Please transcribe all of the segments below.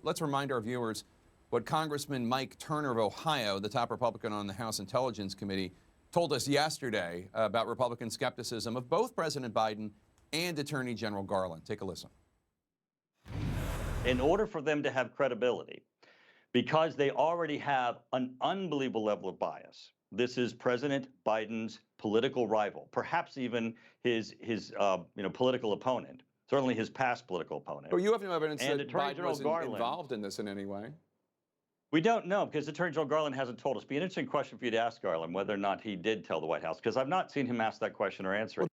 Let's remind our viewers what Congressman Mike Turner of Ohio, the top Republican on the House Intelligence Committee, told us yesterday about Republican skepticism of both President Biden and Attorney General Garland. Take a listen. In order for them to have credibility, because they already have an unbelievable level of bias, this is President Biden's political rival, perhaps even his political opponent, certainly his past political opponent. But you have no evidence and that Attorney Biden General was Garland, involved in this in any way. We don't know, because Attorney General Garland hasn't told us. Be an interesting question for you to ask Garland, whether or not he did tell the White House, because I've not seen him ask that question or answer it.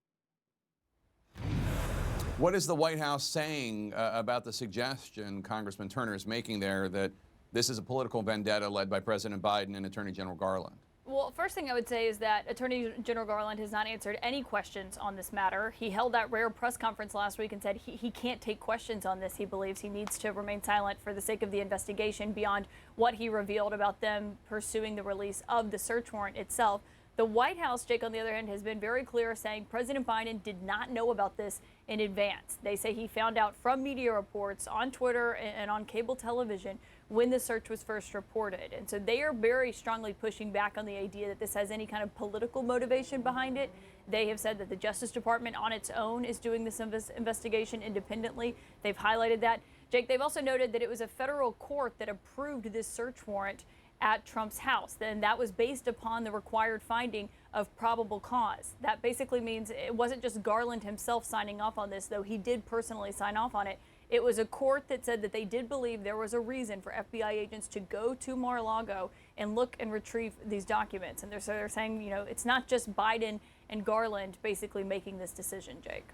What is the White House saying about the suggestion Congressman Turner is making there that this is a political vendetta led by President Biden and Attorney General Garland? Well, first thing I would say is that Attorney General Garland has not answered any questions on this matter. He held that rare press conference last week and said he can't take questions on this. He believes he needs to remain silent for the sake of the investigation beyond what he revealed about them pursuing the release of the search warrant itself. The White House, Jake, on the other hand, has been very clear, saying President Biden did not know about this in advance. They say he found out from media reports on Twitter and on cable television when the search was first reported. And so they are very strongly pushing back on the idea that this has any kind of political motivation behind it. They have said that the Justice Department on its own is doing this investigation independently. They've highlighted that. Jake, they've also noted that it was a federal court that approved this search warrant at Trump's house. Then that was based upon the required finding of probable cause. That basically means it wasn't just Garland himself signing off on this, though he did personally sign off on it. It was a court that said that they did believe there was a reason for FBI agents to go to Mar-a-Lago and look and retrieve these documents. And they're saying, you know, it's not just Biden and Garland basically making this decision, Jake.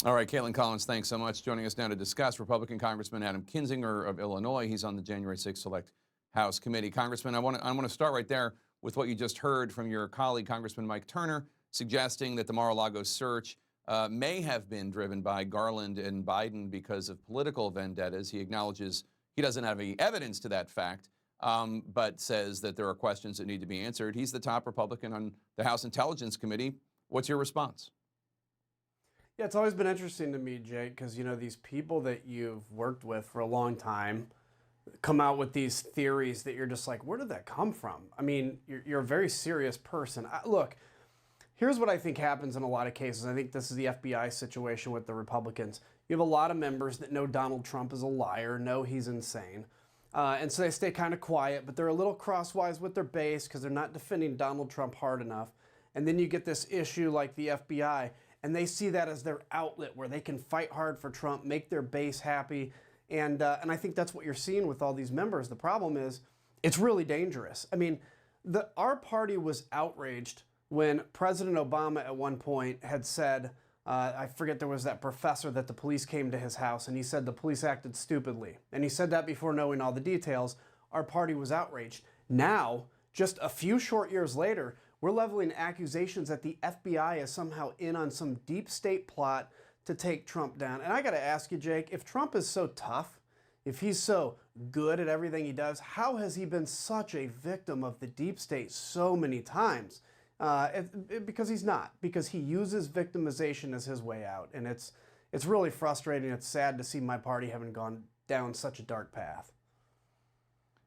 All right, Caitlin Collins, thanks so much. Joining us now to discuss Republican Congressman Adam Kinzinger of Illinois. He's on the January 6th Select House Committee. Congressman, I want to start right there with what you just heard from your colleague, Congressman Mike Turner, suggesting that the Mar-a-Lago search may have been driven by Garland and Biden because of political vendettas. He acknowledges he doesn't have any evidence to that fact, but says that there are questions that need to be answered. He's the top Republican on the House Intelligence Committee. What's your response? Yeah, it's always been interesting to me, Jake, because, you know, these people that you've worked with for a long time come out with these theories that you're just like, where did that come from? I mean, you're a very serious person. Look, here's what I think happens in a lot of cases. I think this is the FBI situation with the Republicans. You have a lot of members that know Donald Trump is a liar, know he's insane. And so they stay kind of quiet, but they're a little crosswise with their base because they're not defending Donald Trump hard enough. And then you get this issue like the FBI, and they see that as their outlet where they can fight hard for Trump, make their base happy. And I think that's what you're seeing with all these members. The problem is it's really dangerous. I mean, our party was outraged when President Obama at one point had said, I forget, there was that professor that the police came to his house and he said the police acted stupidly. And he said that before knowing all the details. Our party was outraged. Now, just a few short years later, we're leveling accusations that the FBI is somehow in on some deep state plot to take Trump down. And I got to ask you, Jake, if Trump is so tough, if he's so good at everything he does, how has he been such a victim of the deep state so many times? Because he's not, because he uses victimization as his way out. And it's really frustrating. It's sad to see my party having gone down such a dark path.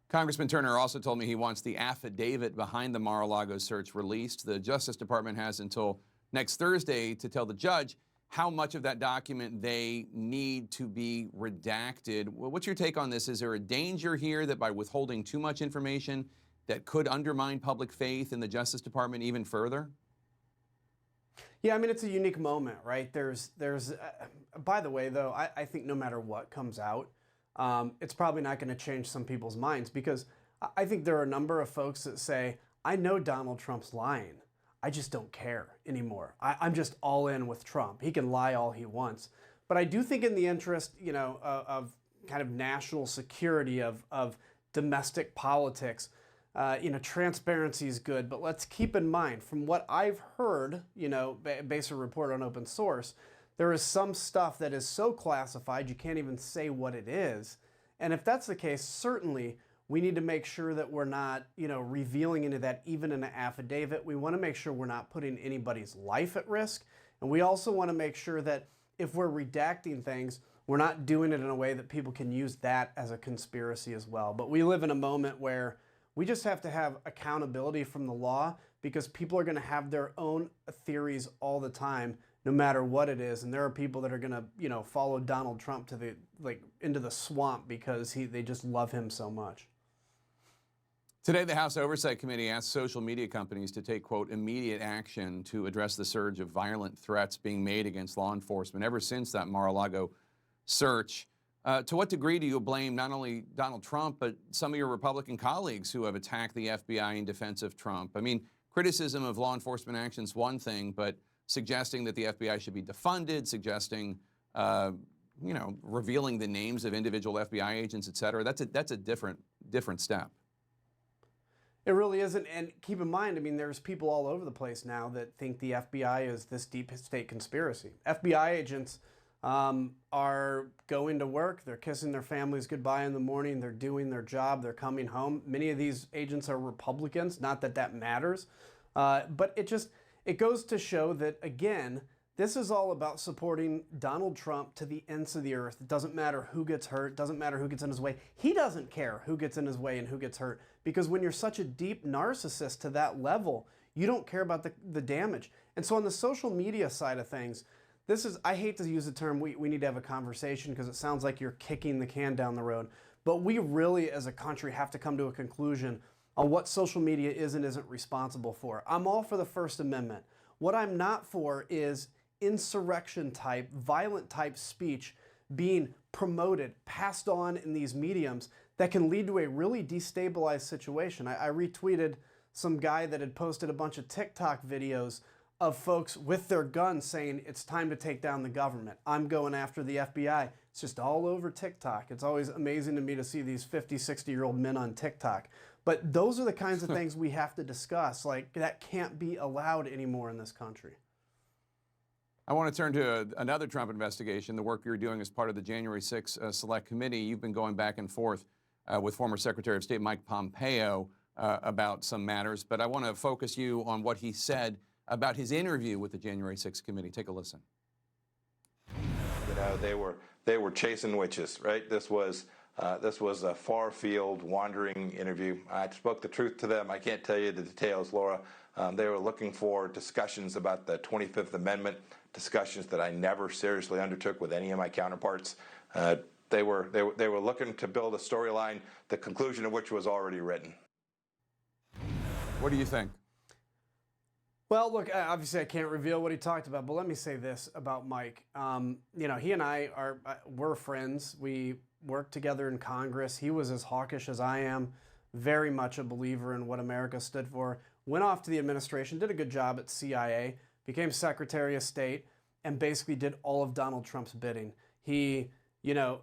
Congressman Turner also told me he wants the affidavit behind the Mar-a-Lago search released. The Justice Department has until next Thursday to tell the judge how much of that document they need to be redacted. What's your take on this? Is there a danger here that by withholding too much information that could undermine public faith in the Justice Department even further? Yeah, I mean, it's a unique moment, right? By the way, though, I think no matter what comes out, it's probably not going to change some people's minds, because I think there are a number of folks that say, I know Donald Trump's lying. I just don't care anymore. I'm just all in with Trump. He can lie all he wants. But I do think in the interest, you know, of kind of national security, of domestic politics, you know, transparency is good. But let's keep in mind, from what I've heard, you know, based on a report on open source, there is some stuff that is so classified you can't even say what it is. And if that's the case, certainly we need to make sure that we're not, you know, revealing into that even in an affidavit. We want to make sure we're not putting anybody's life at risk. And we also want to make sure that if we're redacting things, we're not doing it in a way that people can use that as a conspiracy as well. But we live in a moment where we just have to have accountability from the law, because people are going to have their own theories all the time, no matter what it is. And there are people that are going to, you know, follow Donald Trump to into the swamp because they just love him so much. Today, the House Oversight Committee asked social media companies to take, quote, immediate action to address the surge of violent threats being made against law enforcement ever since that Mar-a-Lago search. To what degree do you blame not only Donald Trump, but some of your Republican colleagues who have attacked the FBI in defense of Trump? I mean, criticism of law enforcement action is one thing, but suggesting that the FBI should be defunded, suggesting, you know, revealing the names of individual FBI agents, et cetera, that's a different step. It really isn't. And keep in mind, I mean, there's people all over the place now that think the FBI is this deep state conspiracy. FBI agents are going to work. They're kissing their families goodbye in the morning. They're doing their job. They're coming home. Many of these agents are Republicans. Not that that matters. But it goes to show that, again, this is all about supporting Donald Trump to the ends of the earth. It doesn't matter who gets hurt. It doesn't matter who gets in his way. He doesn't care who gets in his way and who gets hurt, because when you're such a deep narcissist to that level, you don't care about the damage. And so on the social media side of things, I hate to use the term, we need to have a conversation, because it sounds like you're kicking the can down the road. But we really, as a country, have to come to a conclusion on what social media is and isn't responsible for. I'm all for the First Amendment. What I'm not for is insurrection type, violent type speech being promoted, passed on in these mediums that can lead to a really destabilized situation. I retweeted some guy that had posted a bunch of TikTok videos of folks with their guns saying it's time to take down the government. I'm going after the FBI. It's just all over TikTok. It's always amazing to me to see these 50, 60-year-old men on TikTok. But those are the kinds of things we have to discuss. Like, that can't be allowed anymore in this country. I want to turn to another Trump investigation, the work you're doing as part of the January 6th Select Committee. You've been going back and forth with former Secretary of State Mike Pompeo about some matters, but I want to focus you on what he said about his interview with the January 6th Committee. Take a listen. You know, they were chasing witches, right? This was a far field wandering interview. I spoke the truth to them. I can't tell you the details, Laura. They were looking for discussions about the 25th Amendment, discussions that I never seriously undertook with any of my counterparts. They were looking to build a storyline, the conclusion of which was already written. What do you think? Well, look, obviously I can't reveal what he talked about, but let me say this about Mike. You know, he and I we're friends. We worked together in Congress. He was as hawkish as I am, very much a believer in what America stood for. Went off to the administration, did a good job at CIA, became Secretary of State, and basically did all of Donald Trump's bidding. He, you know,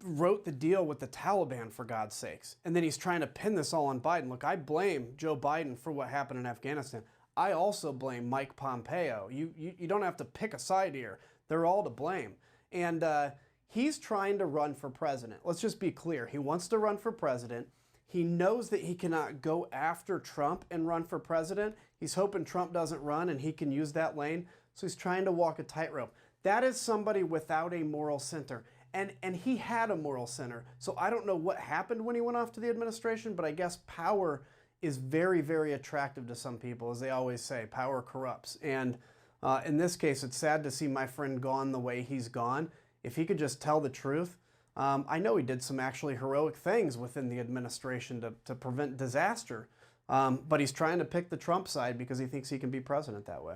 wrote the deal with the Taliban, for God's sakes. And then he's trying to pin this all on Biden. Look, I blame Joe Biden for what happened in Afghanistan. I also blame Mike Pompeo. You don't have to pick a side here. They're all to blame. And he's trying to run for president. Let's just be clear. He wants to run for president. He knows that he cannot go after Trump and run for president. He's hoping Trump doesn't run and he can use that lane. So he's trying to walk a tightrope. That is somebody without a moral center. And he had a moral center. So I don't know what happened when he went off to the administration, but I guess power is very, very attractive to some people. As they always say, power corrupts. And in this case, it's sad to see my friend gone the way he's gone. If he could just tell the truth, I know he did some actually heroic things within the administration to prevent disaster, but he's trying to pick the Trump side because he thinks he can be president that way.